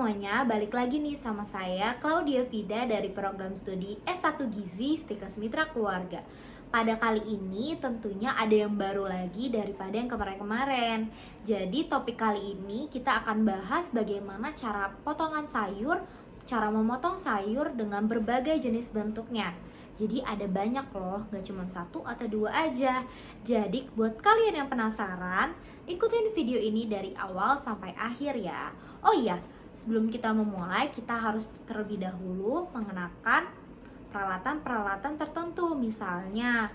semuanya, balik lagi nih sama saya Claudia Vida dari program studi S1 Gizi Stikes Mitra Keluarga. Pada kali ini tentunya ada yang baru lagi daripada yang kemarin-kemarin. Jadi topik kali ini kita akan bahas bagaimana cara potongan sayur, cara memotong sayur dengan berbagai jenis bentuknya. Jadi ada banyak loh, gak cuma satu atau dua aja. Jadi buat kalian yang penasaran, ikutin video ini dari awal sampai akhir ya. Oh iya, sebelum kita memulai, kita harus terlebih dahulu mengenakan peralatan-peralatan tertentu. Misalnya,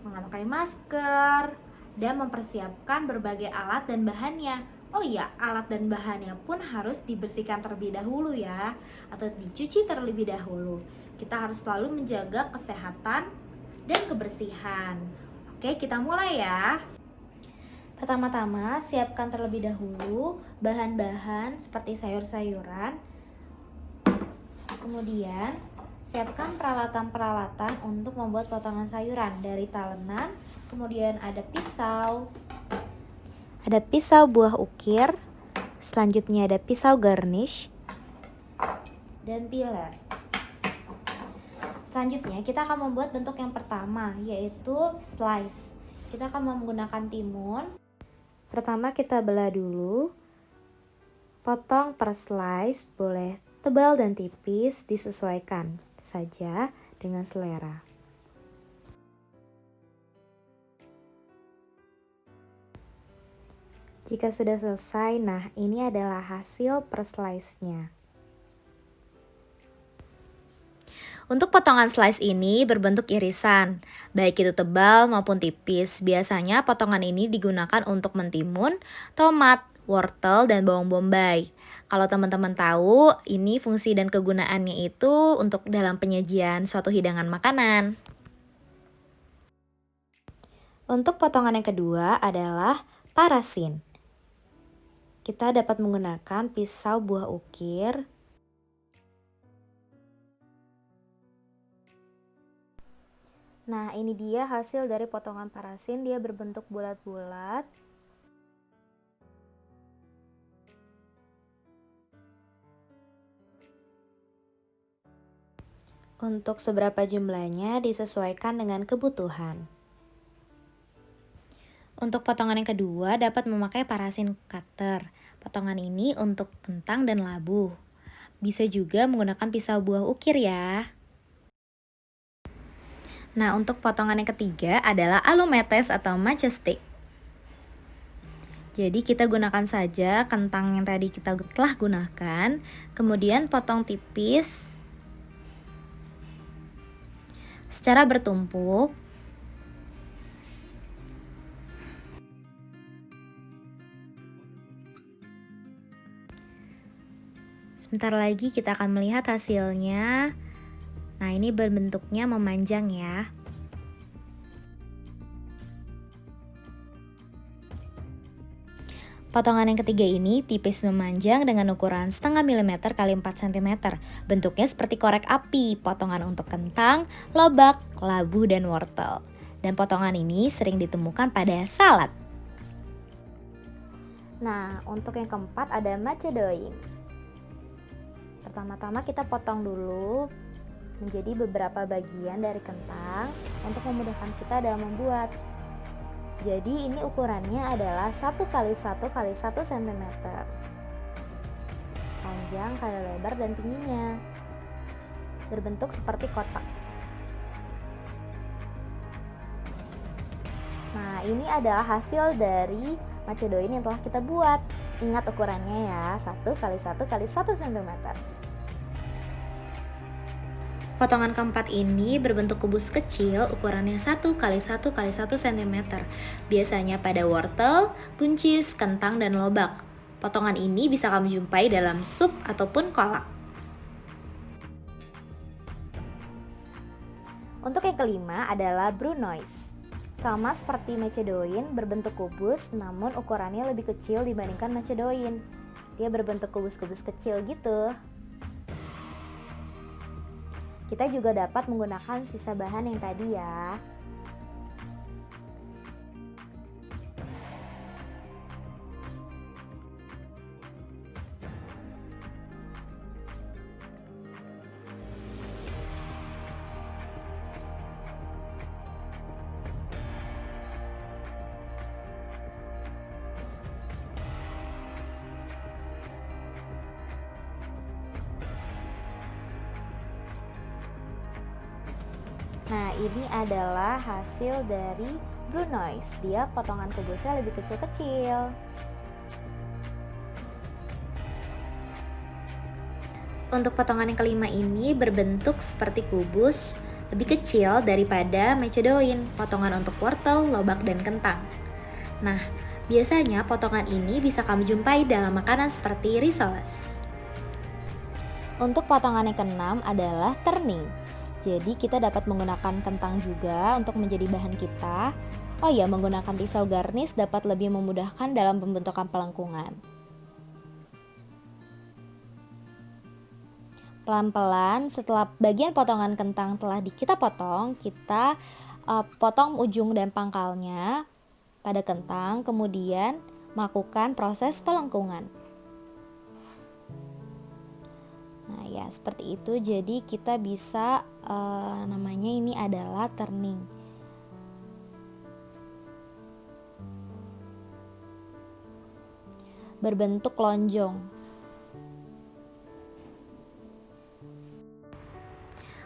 memakai masker dan mempersiapkan berbagai alat dan bahannya. Oh iya, alat dan bahannya pun harus dibersihkan terlebih dahulu ya, atau dicuci terlebih dahulu. Kita harus selalu menjaga kesehatan dan kebersihan. Oke, kita mulai ya. Pertama-tama, siapkan terlebih dahulu bahan-bahan seperti sayur-sayuran. Kemudian, siapkan peralatan-peralatan untuk membuat potongan sayuran dari talenan. Kemudian ada pisau. Ada pisau buah ukir. Selanjutnya ada pisau garnish dan peeler. Selanjutnya kita akan membuat bentuk yang pertama, yaitu slice. Kita akan menggunakan timun. Pertama kita belah dulu. Potong per slice, boleh tebal dan tipis, disesuaikan saja dengan selera. Jika sudah selesai, nah ini adalah hasil per slice-nya. Untuk potongan slice ini berbentuk irisan, baik itu tebal maupun tipis. Biasanya potongan ini digunakan untuk mentimun, tomat, wortel, dan bawang bombay. Kalau teman-teman tahu, ini fungsi dan kegunaannya itu untuk dalam penyajian suatu hidangan makanan. Untuk potongan yang kedua adalah parasin. Kita dapat menggunakan pisau buah ukir. Nah, ini dia hasil dari potongan parasin, dia berbentuk bulat-bulat. Untuk seberapa jumlahnya disesuaikan dengan kebutuhan. Untuk potongan yang kedua dapat memakai parasin cutter. Potongan ini untuk kentang dan labu. Bisa juga menggunakan pisau buah ukir ya. Nah, untuk potongan yang ketiga adalah alumetes atau matchstick. Jadi kita gunakan saja kentang yang tadi kita telah gunakan, kemudian potong tipis secara bertumpuk. Sebentar lagi kita akan melihat hasilnya. Nah, ini berbentuknya memanjang ya. Potongan yang ketiga ini tipis memanjang dengan ukuran setengah milimeter kali 4 cm. Bentuknya seperti korek api, potongan untuk kentang, lobak, labu, dan wortel. Dan potongan ini sering ditemukan pada salad. Nah, untuk yang keempat ada macedoine. Pertama-tama kita potong dulu menjadi beberapa bagian dari kentang untuk memudahkan kita dalam membuat. Jadi ini ukurannya adalah 1 x 1 x 1 cm. Panjang kali lebar dan tingginya. Berbentuk seperti kotak. Nah, ini adalah hasil dari macedoine yang telah kita buat. Ingat ukurannya ya, 1 x 1 x 1 cm. Potongan keempat ini berbentuk kubus kecil, ukurannya 1 x 1 x 1 cm. Biasanya pada wortel, buncis, kentang, dan lobak. Potongan ini bisa kamu jumpai dalam sup ataupun kolak. Untuk yang kelima adalah brunoise. Sama seperti macedoine, berbentuk kubus, namun ukurannya lebih kecil dibandingkan macedoine. Dia berbentuk kubus-kubus kecil gitu. Kita juga dapat menggunakan sisa bahan yang tadi ya. Nah, ini adalah hasil dari Brunoise. Dia potongan kubusnya lebih kecil-kecil. Untuk potongan yang kelima ini berbentuk seperti kubus, lebih kecil daripada macedoine, potongan untuk wortel, lobak, dan kentang. Nah, biasanya potongan ini bisa kamu jumpai dalam makanan seperti risoles. Untuk potongan yang keenam adalah turning. Jadi kita dapat menggunakan kentang juga untuk menjadi bahan kita. Oh ya, menggunakan pisau garnish dapat lebih memudahkan dalam pembentukan pelengkungan. Pelan-pelan setelah bagian potongan kentang telah kita potong, kita potong ujung dan pangkalnya pada kentang, kemudian melakukan proses pelengkungan. Nah ya, seperti itu. Jadi kita bisa namanya ini adalah turning. Berbentuk lonjong.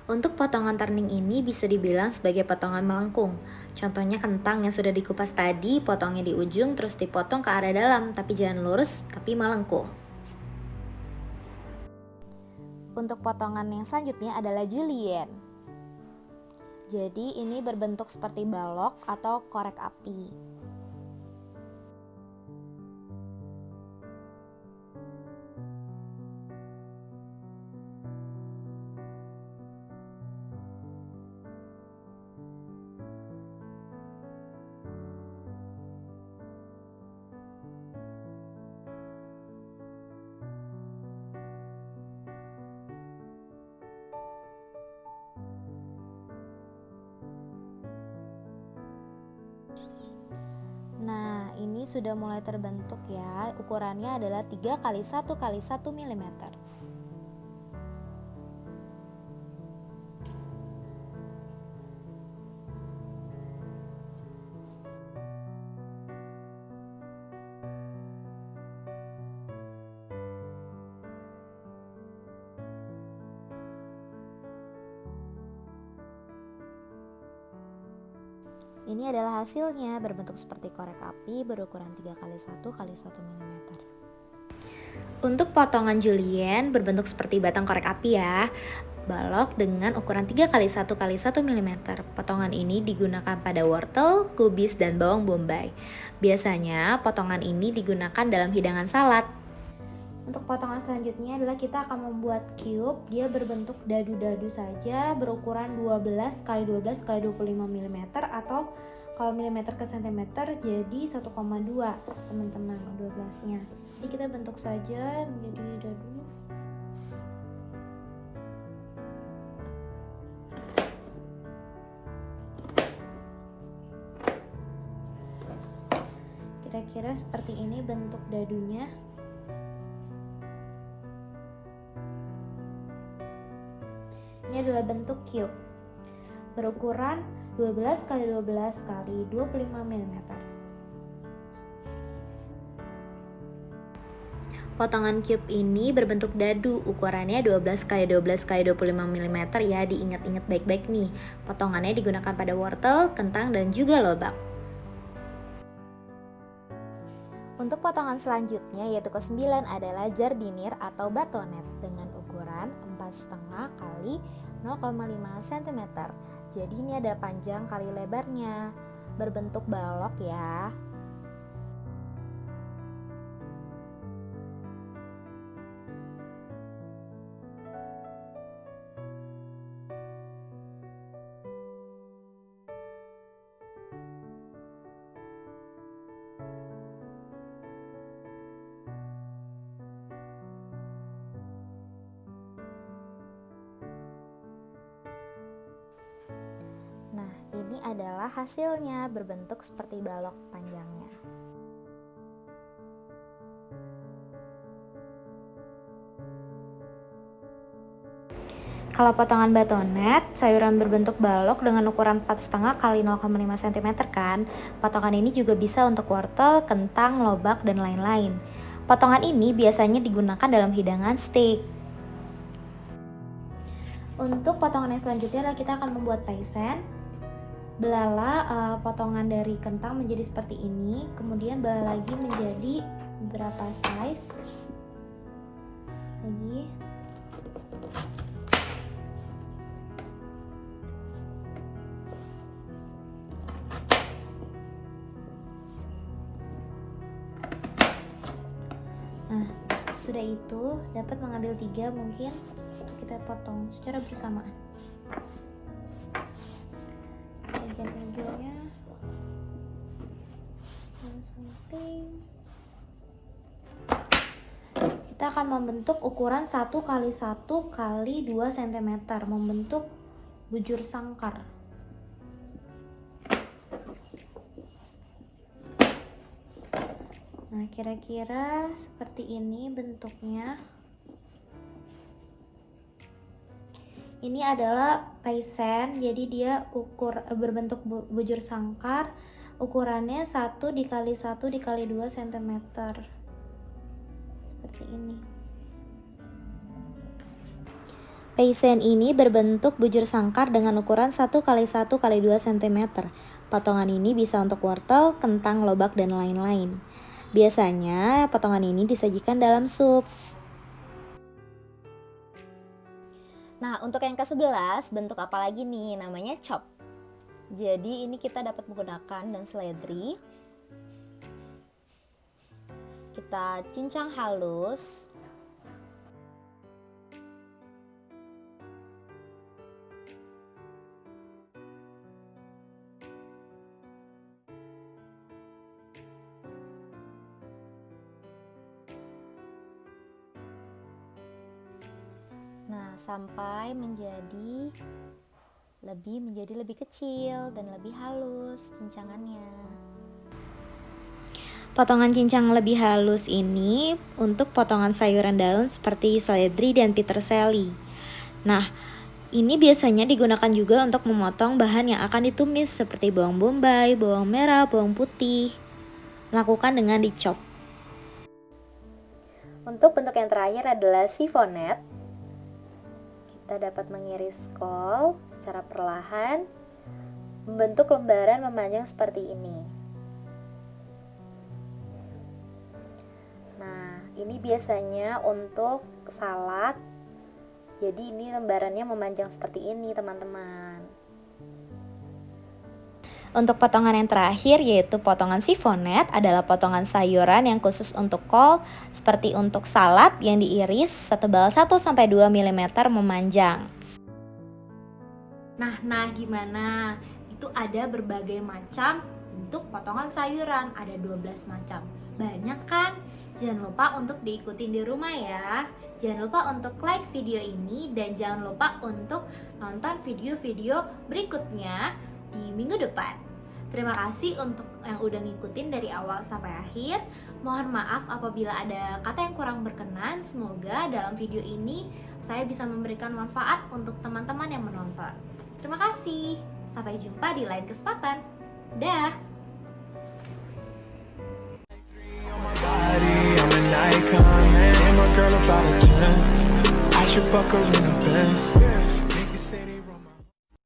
Untuk potongan turning ini bisa dibilang sebagai potongan melengkung. Contohnya kentang yang sudah dikupas tadi, potongnya di ujung terus dipotong ke arah dalam, tapi jangan lurus, tapi melengkung. Untuk potongan yang selanjutnya adalah julienne. Jadi ini berbentuk seperti balok atau korek api. Nah, ini sudah mulai terbentuk ya. Ukurannya adalah 3 x 1 x 1 mm. Ini adalah hasilnya, berbentuk seperti korek api berukuran 3 x 1 x 1 mm. Untuk potongan julienne berbentuk seperti batang korek api ya. Balok dengan ukuran 3 x 1 x 1 mm. Potongan ini digunakan pada wortel, kubis, dan bawang bombay. Biasanya potongan ini digunakan dalam hidangan salad. Untuk potongan selanjutnya adalah kita akan membuat cube. Dia berbentuk dadu-dadu saja, berukuran 12 x 12 x 25 mm atau kalau milimeter ke sentimeter jadi 1,2 teman-teman 12-nya. Jadi kita bentuk saja menjadi dadu. Kira-kira seperti ini bentuk dadunya. Ini adalah bentuk cube berukuran 12 x 12 x 25 mm. Potongan cube ini berbentuk dadu, ukurannya 12 x 12 x 25 mm ya, diingat-ingat baik-baik nih. Potongannya digunakan pada wortel, kentang, dan juga lobak. Untuk potongan selanjutnya yaitu ke-9 adalah jardinier atau batonet dengan ukuran 4,5 x 0,5 cm. Jadi ini ada panjang kali lebarnya, berbentuk balok ya. Nah, ini adalah hasilnya, berbentuk seperti balok panjangnya. Kalau potongan batonet, sayuran berbentuk balok dengan ukuran 4,5 x 0,5 cm kan. Potongan ini juga bisa untuk wortel, kentang, lobak, dan lain-lain. Potongan ini biasanya digunakan dalam hidangan steak. Untuk potongan yang selanjutnya adalah kita akan membuat paisan. Belah potongan dari kentang menjadi seperti ini, kemudian belah lagi menjadi beberapa slice lagi. Nah, sudah itu dapat mengambil 3 mungkin untuk kita potong secara bersamaan. Bagian ujungnya samping. Kita akan membentuk ukuran 1 kali 1 kali 2 cm, membentuk bujur sangkar. Nah, kira-kira seperti ini bentuknya. Ini adalah paisan, jadi dia berbentuk bujur sangkar. Ukurannya 1 dikali 1 dikali 2 cm. Seperti ini. Paisan ini berbentuk bujur sangkar dengan ukuran 1 kali 1 kali 2 cm. Potongan ini bisa untuk wortel, kentang, lobak, dan lain-lain. Biasanya potongan ini disajikan dalam sup. Nah, untuk yang ke-11, bentuk apa lagi nih? Namanya chop. Jadi ini kita dapat menggunakan dan seledri. Kita cincang halus. Nah, sampai menjadi lebih kecil dan lebih halus cincangannya. Potongan cincang lebih halus ini untuk potongan sayuran daun seperti seledri dan peterseli. Nah, ini biasanya digunakan juga untuk memotong bahan yang akan ditumis seperti bawang bombay, bawang merah, bawang putih. Lakukan dengan dicop. Untuk bentuk yang terakhir adalah sifonet. Kita dapat mengiris kol secara perlahan, membentuk lembaran memanjang seperti ini. Nah, ini biasanya untuk salad. Jadi ini lembarannya memanjang seperti ini, teman-teman. Untuk potongan yang terakhir yaitu potongan sifonet adalah potongan sayuran yang khusus untuk kol seperti untuk salad yang diiris setebal 1-2 mm memanjang. Nah gimana? Itu ada berbagai macam bentuk potongan sayuran, ada 12 macam. Banyak kan? Jangan lupa untuk diikutin di rumah ya. Jangan lupa untuk like video ini dan jangan lupa untuk nonton video-video berikutnya di minggu depan. Terima kasih untuk yang udah ngikutin dari awal sampai akhir. Mohon maaf apabila ada kata yang kurang berkenan. Semoga dalam video ini saya bisa memberikan manfaat untuk teman-teman yang menonton. Terima kasih. Sampai jumpa di lain kesempatan. Dah. I should fuck her in the Benz.